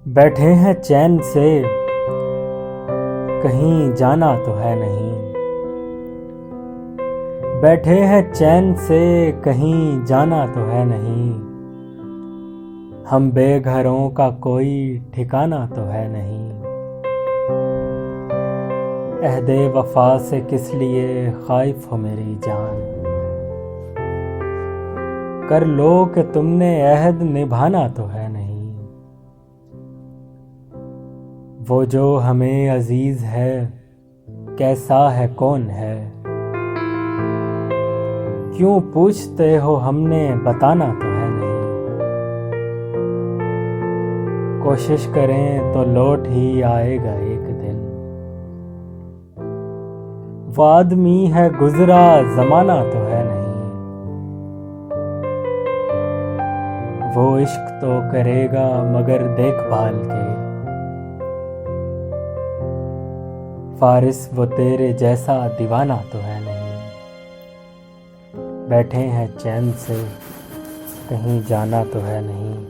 बैठे हैं चैन से, कहीं जाना तो है नहीं। बैठे हैं चैन से, कहीं जाना तो है नहीं। हम बेघरों का कोई ठिकाना तो है नहीं। अहदे वफा से किस लिए खाइफ हो मेरी जान। कर लो कि तुमने अहद निभाना तो है नहीं। वो जो हमें अजीज है, कैसा है कौन है। क्यों पूछते हो, हमने बताना तो है नहीं। कोशिश करें तो लौट ही आएगा एक दिन। वो आदमी है गुजरा जमाना तो है नहीं। वो इश्क तो करेगा मगर देखभाल के। फारिस वो तेरे जैसा दीवाना तो है नहीं। बैठे हैं चैन से, कहीं जाना तो है नहीं।